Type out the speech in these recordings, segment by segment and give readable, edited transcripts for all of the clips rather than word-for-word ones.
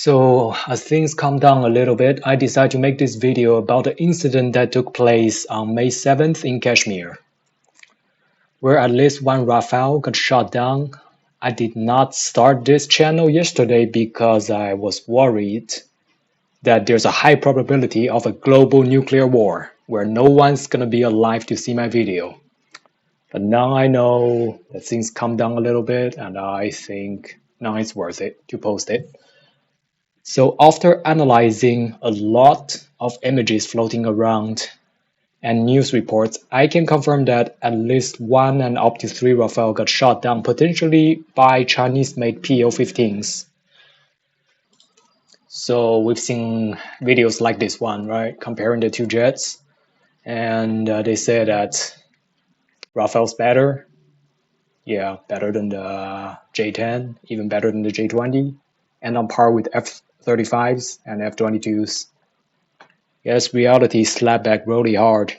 So as things calm down a little bit, I decided to make this video about the incident that took place on May 7th in Kashmir, where at least one Rafale got shot down. I did not start this channel yesterday because I was worried that there's a high probability of a global nuclear war where no one's gonna be alive to see my video. But now I know that things calm down a little bit, and I think now it's worth it to post it. So after analyzing a lot of images floating around and news reports, I can confirm that at least one and up to three Rafale got shot down, potentially by Chinese-made PL-15s. So we've seen videos like this one, right, comparing the two jets, and they say that Rafale's better. Yeah, better than the J-10, even better than the J-20, and on par with F-35s and F-22s. Yes, reality slapped back really hard.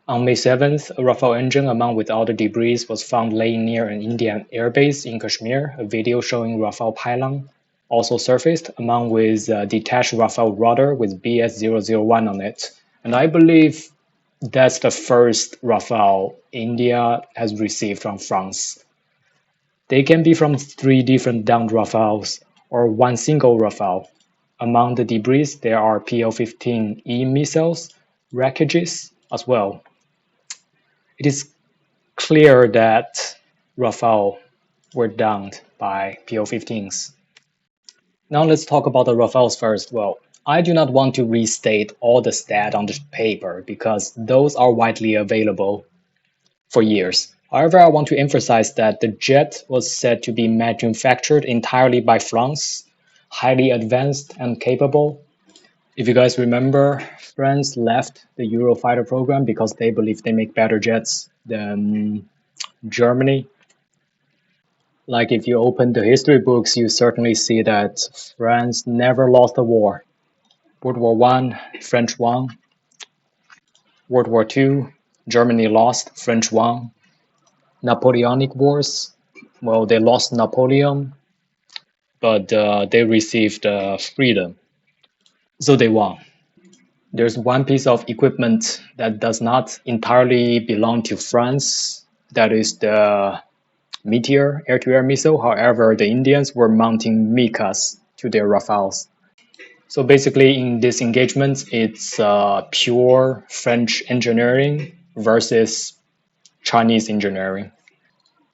On May 7th, a Rafale engine among with other debris was found laying near an Indian airbase in Kashmir. A video showing Rafale pylon also surfaced, along with a detached Rafale rudder with BS-001 on it. And I believe that's the first Rafale India has received from France. They can be from 3 different downed Rafales or one single Rafale. Among the debris, there are PL-15E missiles, wreckages as well. It is clear that Rafale were downed by PL-15s. Now let's talk about the Rafales first. Well, I do not want to restate all the stats on the paper because those are widely available for years. However, I want to emphasize that the jet was said to be manufactured entirely by France, highly advanced and capable. If you guys remember, France left the Eurofighter program because they believe they make better jets than Germany. Like if you open the history books, you certainly see that France never lost a war. World War I, French won. World War II, Germany lost, French won. Napoleonic Wars, well, they lost Napoleon, but they received freedom, so they won. There's one piece of equipment that does not entirely belong to France, that is the Meteor air-to-air missile. However, the Indians were mounting Mikas to their Rafales. So basically in this engagement, it's pure French engineering versus Chinese engineering.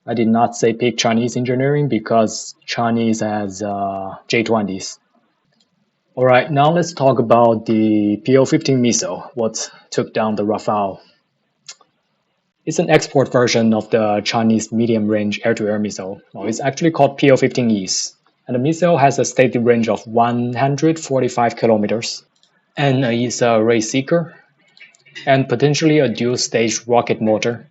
I did not say pick Chinese engineering because Chinese has J-20s. Alright, now let's talk about the PL-15 missile, what took down the Rafale. It's an export version of the Chinese medium-range air-to-air missile. Well, it's actually called PL-15Es, and the missile has a stated range of 145 kilometers, and it's a ray seeker, and potentially a dual-stage rocket motor.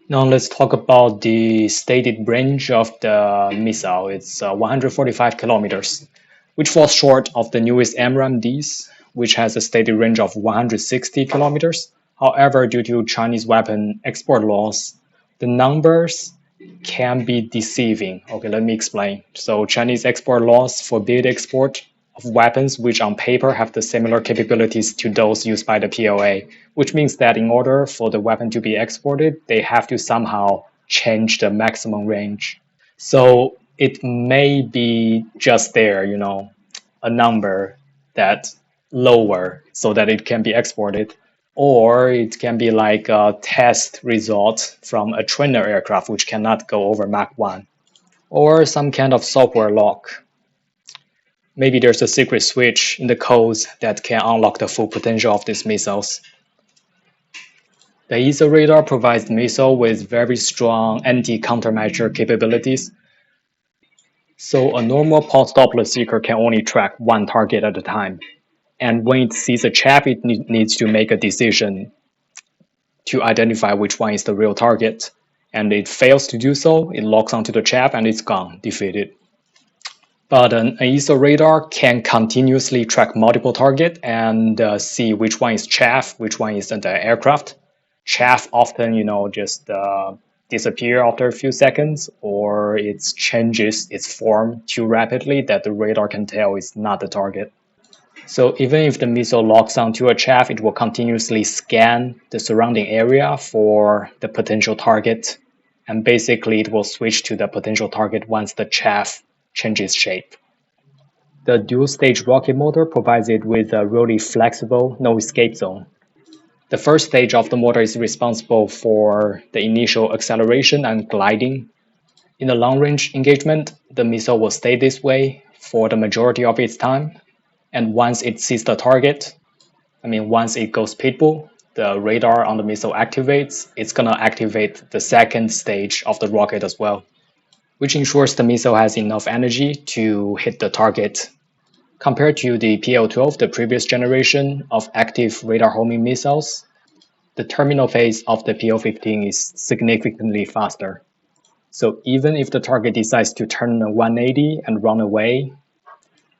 Now let's talk about the stated range of the missile. It's 145 kilometers, which falls short of the newest AMRAAM-Ds, which has a stated range of 160 kilometers. However, due to Chinese weapon export laws, the numbers can be deceiving. Okay, let me explain. So Chinese export laws forbid export of weapons which on paper have the similar capabilities to those used by the PLA, which means that in order for the weapon to be exported, they have to somehow change the maximum range. So it may be just there, you know, a number that's lower so that it can be exported, or it can be like a test result from a trainer aircraft which cannot go over Mach 1, or some kind of software lock. Maybe there's a secret switch in the codes that can unlock the full potential of these missiles. The ESA radar provides the missile with very strong anti-countermeasure capabilities. So a normal pulse Doppler seeker can only track one target at a time. And when it sees a chaff, it needs to make a decision to identify which one is the real target. And it fails to do so, it locks onto the chaff and it's gone, defeated. But an ESA radar can continuously track multiple targets and see which one is chaff, which one is the aircraft. Chaff often, you know, just disappear after a few seconds, or it changes its form too rapidly that the radar can tell it's not the target. So even if the missile locks onto a chaff, it will continuously scan the surrounding area for the potential target, and basically it will switch to the potential target once the chaff changes shape. The dual-stage rocket motor provides it with a really flexible no-escape zone. The first stage of the motor is responsible for the initial acceleration and gliding. In the long-range engagement, the missile will stay this way for the majority of its time, and once it sees the target, once it goes pitbull, the radar on the missile activates, it's gonna activate the second stage of the rocket as well, which ensures the missile has enough energy to hit the target. Compared to the PL-12, the previous generation of active radar homing missiles, the terminal phase of the PL-15 is significantly faster. So even if the target decides to turn a 180 and run away,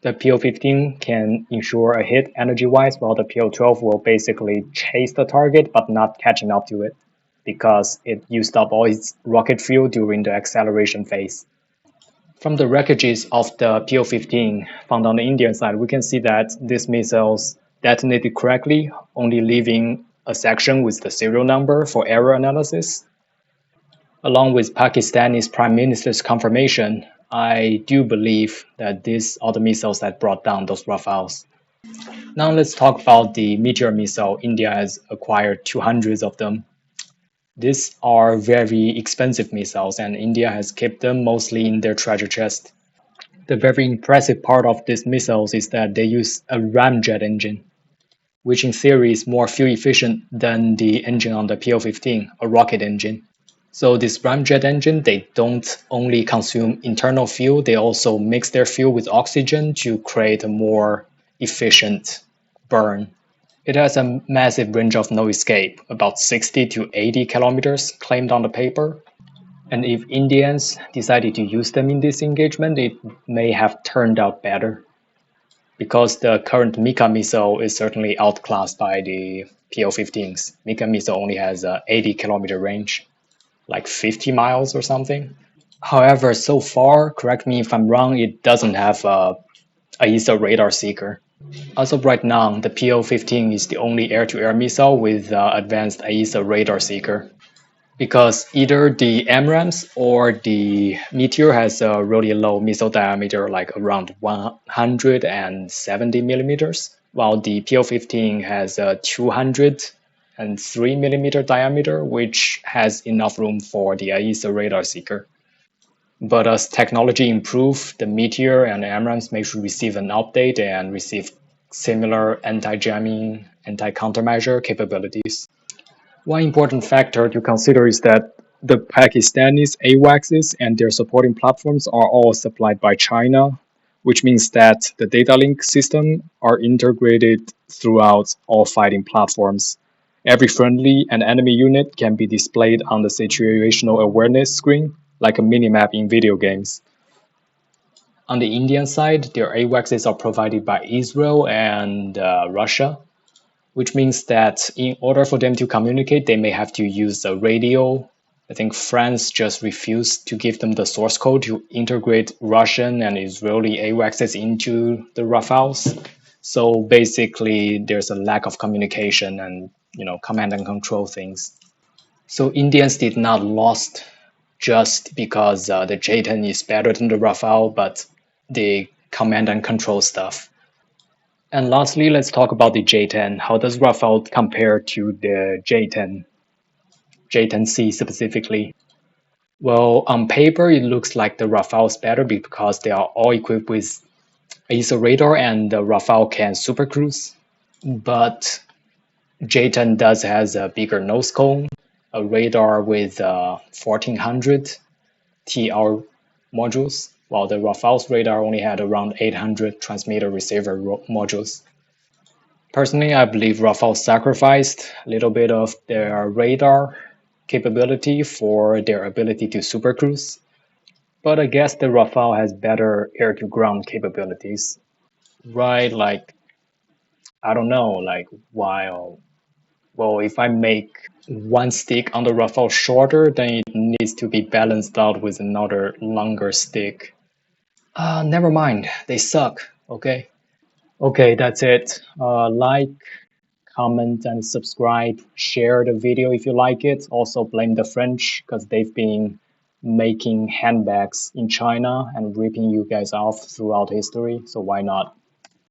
the PL-15 can ensure a hit energy-wise, while the PL-12 will basically chase the target but not catching up to it because it used up all its rocket fuel during the acceleration phase. From the wreckages of the PL-15 found on the Indian side, we can see that these missiles detonated correctly, only leaving a section with the serial number for error analysis. Along with Pakistani's Prime Minister's confirmation, I do believe that these are the missiles that brought down those Rafales. Now let's talk about the Meteor missile. India has acquired 200 of them. These are very expensive missiles, and India has kept them mostly in their treasure chest. The very impressive part of these missiles is that they use a ramjet engine, which in theory is more fuel efficient than the engine on the PL-15, a rocket engine. So this ramjet engine, they don't only consume internal fuel, they also mix their fuel with oxygen to create a more efficient burn. It has a massive range of no escape, about 60 to 80 kilometers claimed on the paper. And if Indians decided to use them in this engagement, it may have turned out better. Because the current Mika missile is certainly outclassed by the PL-15s. Mika missile only has a 80-kilometer range, like 50 miles or something. However, so far, correct me if I'm wrong, it doesn't have a AESA radar seeker. As of right now, the PL-15 is the only air-to-air missile with advanced AESA radar seeker. Because either the AMRAAMs or the Meteor has a really low missile diameter, like around 170 millimeters, while the PL-15 has a 203 millimeter diameter, which has enough room for the AESA radar seeker. But as technology improves, the Meteor and AMRAAMs may receive an update and receive similar anti-jamming, anti-countermeasure capabilities. One important factor to consider is that the Pakistanis' AWACS and their supporting platforms are all supplied by China, which means that the data link system are integrated throughout all fighting platforms. Every friendly and enemy unit can be displayed on the situational awareness screen, like a minimap in video games. On the Indian side, their AWACS are provided by Israel and Russia, which means that in order for them to communicate, they may have to use a radio. I think France just refused to give them the source code to integrate Russian and Israeli AWACS into the Rafales. So basically, there's a lack of communication and command and control things. So Indians did not lost just because the J-10 is better than the Rafale, but the command and control stuff. And lastly, let's talk about the J-10. How does Rafale compare to the J-10? J-10C specifically? Well, on paper, it looks like the Rafale is better because they are all equipped with AESA radar and the Rafale can supercruise. But J-10 does has a bigger nose cone, a radar with 1400 TR modules, while the Rafale's radar only had around 800 transmitter-receiver modules. Personally, I believe Rafale sacrificed a little bit of their radar capability for their ability to supercruise, but I guess the Rafale has better air-to-ground capabilities. Right, like, I don't know, like, while Well, if I make one stick on the Rafale shorter, then it needs to be balanced out with another longer stick. Never mind. They suck. Okay. Okay, that's it. Like, comment, and subscribe. Share the video if you like it. Also, blame the French because they've been making handbags in China and ripping you guys off throughout history. So why not